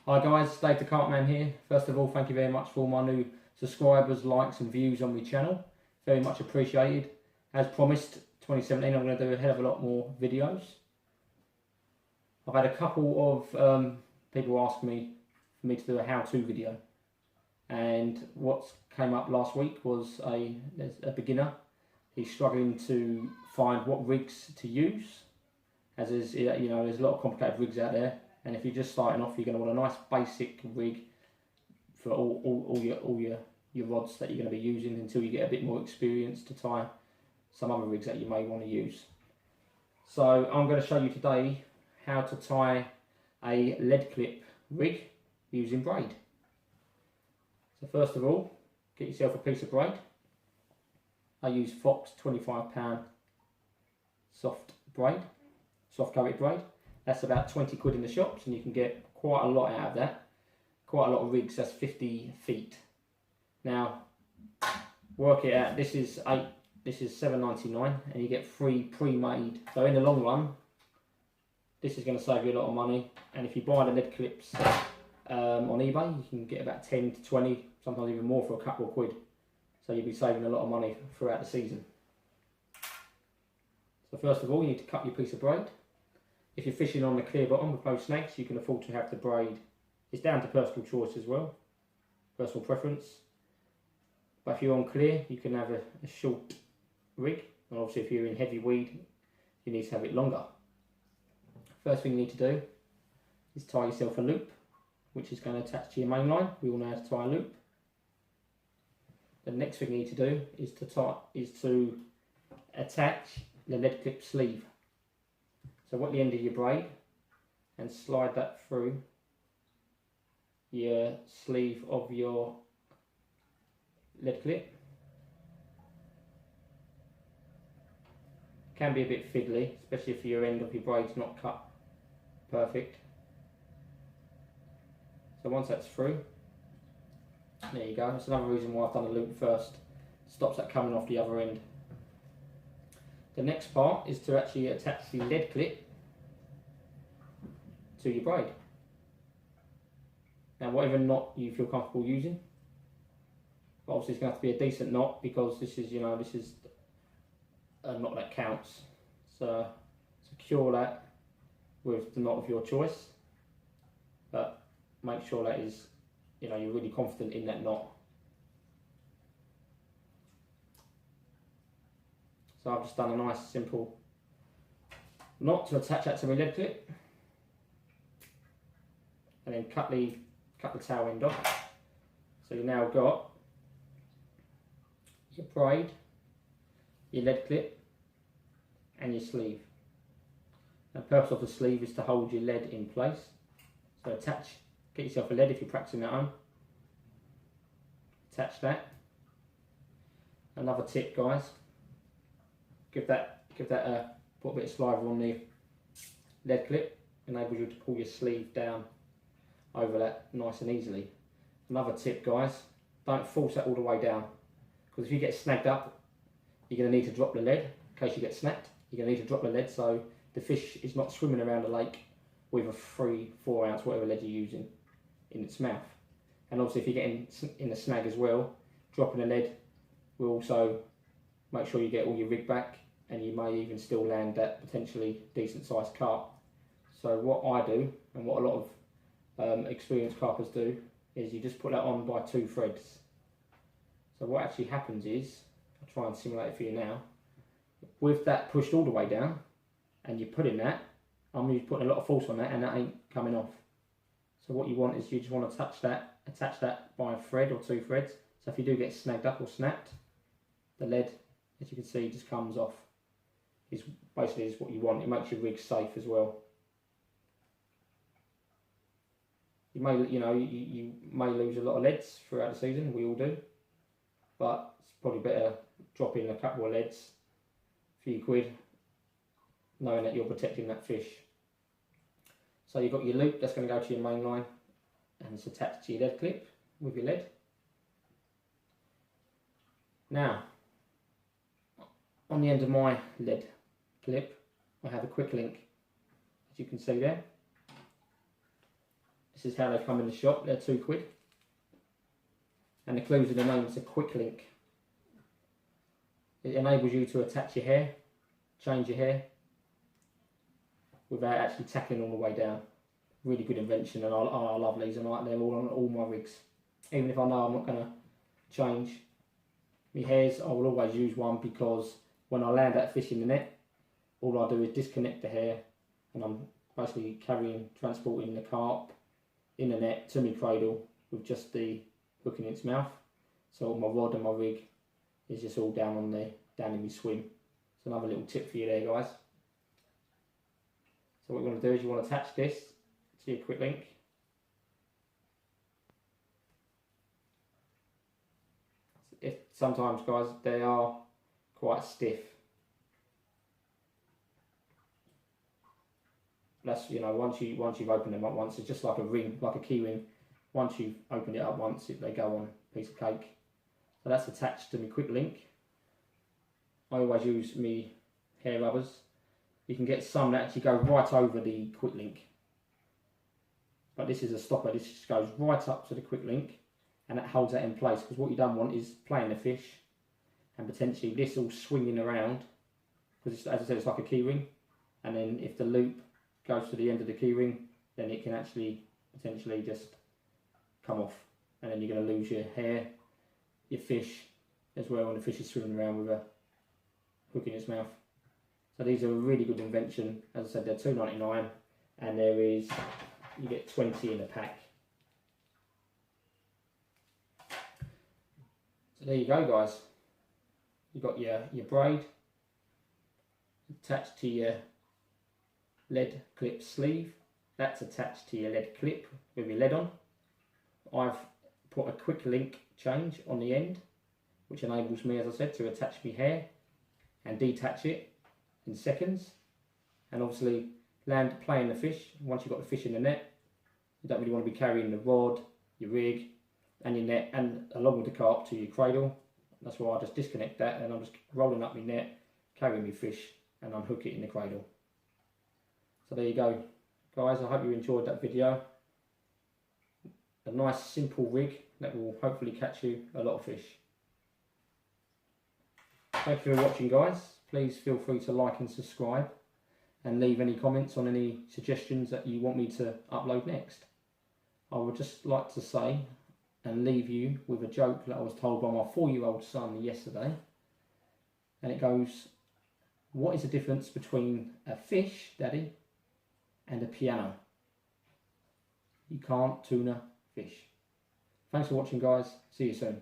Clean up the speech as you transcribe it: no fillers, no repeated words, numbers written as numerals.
Hi guys, Dave the Carp Man here. First of all, thank you very much for all my new subscribers, likes and views on my channel. Very much appreciated. As promised, 2017 I'm going to do a hell of a lot more videos. I've had a couple of people ask me for me to do a how-to video. And what came up last week was a beginner. He's struggling to find what rigs to use. As there's, there's a lot of complicated rigs out there. And if you're just starting off, you're going to want a nice basic rig for all your rods that you're going to be using until you get a bit more experience to tie some other rigs that you may want to use. So I'm going to show you today how to tie a lead clip rig using braid. So first of all, get yourself a piece of braid. I use Fox 25-pound soft coated braid. That's about 20 quid in the shops, and you can get quite a lot out of that. Quite a lot of rigs. That's 50 feet. Now, work it out. This is $7.99, and you get 3 pre-made. So in the long run, this is going to save you a lot of money. And if you buy the lead clips on eBay, you can get about 10 to 20, sometimes even more for a couple of quid. So you'll be saving a lot of money throughout the season. So first of all, you need to cut your piece of braid. If you're fishing on the clear bottom with no snags, you can afford to have the braid. It's down to personal choice as well, personal preference. But if you're on clear, you can have a short rig. And obviously if you're in heavy weed, you need to have it longer. First thing you need to do is tie yourself a loop, which is going to attach to your main line. We all know how to tie a loop. The next thing you need to do is to attach the lead clip sleeve. So at the end of your braid and slide that through your sleeve of your lead clip. Can be a bit fiddly, especially if your end of your braid's not cut perfect. So once that's through, there you go. That's another reason why I've done a loop first. Stops that coming off the other end. The next part is to actually attach the lead clip to your braid. Now whatever knot you feel comfortable using, but obviously it's going to have to be a decent knot because this is a knot that counts. So secure that with the knot of your choice, but make sure that is, you're really confident in that knot. So I've just done a nice simple knot to attach that to my lead clip, and then cut the tail end off. So you've now got your braid, your lead clip, and your sleeve. The purpose of the sleeve is to hold your lead in place. So get yourself a lead if you're practicing at home. Attach that. Another tip, guys. Put a bit of saliva on the lead clip. Enables you to pull your sleeve down over that nice and easily. Another tip, guys, don't force that all the way down, because if you get snagged up, you're going to need to drop the lead. In case you get snapped, you're going to need to drop the lead so the fish is not swimming around the lake with a 3-4 ounce whatever lead you're using in its mouth. And obviously if you're getting in a snag as well, dropping the lead will also make sure you get all your rig back, and you may even still land that potentially decent sized carp. So what I do, and what a lot of experienced carpers do, is you just put that on by 2 threads. So what actually happens is, I'll try and simulate it for you now, with that pushed all the way down and you're putting that, I'm putting a lot of force on that, and that ain't coming off. So what you want is, you just want to attach that by a thread or 2 threads. So if you do get snagged up or snapped, the lead, as you can see, just comes off. Is basically what you want. It makes your rig safe as well. You may lose a lot of leads throughout the season. We all do, but it's probably better dropping a couple of leads, a few quid, knowing that you're protecting that fish. So you've got your loop that's going to go to your main line, and it's attached to your lead clip with your lead. Now, on the end of my lead clip, I have a quick link, as you can see there. This is how they come in the shop. They're £2. And the clues in the name, it's a quick link. It enables you to attach your hair, change your hair, without actually tackling all the way down. Really good invention, and I love these, and they're all on all my rigs. Even if I know I'm not going to change my hairs, I will always use one, because when I land that fish in the net, all I do is disconnect the hair, and I'm basically transporting the carp in the net to my cradle with just the hook in its mouth. So my rod and my rig is just all down in my swim. It's another little tip for you there, guys. So what you want to do is you want to attach this to your quick link. Sometimes, guys, they are quite stiff. That's, you know, once you've opened them up once, it's just like a ring, like a key ring. Once you've opened it up once, they go on a piece of cake. So that's attached to my quick link. I always use my hair rubbers. You can get some that actually go right over the quick link, but this is a stopper. This just goes right up to the quick link, and that holds that in place, because what you don't want is playing the fish and potentially this all swinging around, because as I said, it's like a key ring, and then if the loop goes to the end of the key ring, then it can actually potentially just come off, and then you're going to lose your hair, your fish as well, when the fish is swimming around with a hook in its mouth. So these are a really good invention. As I said, they're $2.99, and you get 20 in a pack. So there you go, guys. You've got your braid attached to your lead clip sleeve. That's attached to your lead clip with your lead on. I've put a quick link change on the end, which enables me, as I said, to attach my hair and detach it in seconds, and obviously playing the fish. Once you've got the fish in the net, you don't really want to be carrying the rod, your rig and your net, and along with the carp to your cradle. That's why I just disconnect that, and I'm just rolling up my net, carrying my fish, and unhook it in the cradle. So there you go, guys. I hope you enjoyed that video. A nice simple rig that will hopefully catch you a lot of fish. Thank you for watching, guys. Please feel free to like and subscribe, and leave any comments on any suggestions that you want me to upload next. I would just like to say and leave you with a joke that I was told by my 4-year-old son yesterday, and it goes, what is the difference between a fish, Daddy, and a piano? You can't tune a fish. Thanks for watching, guys. See you soon.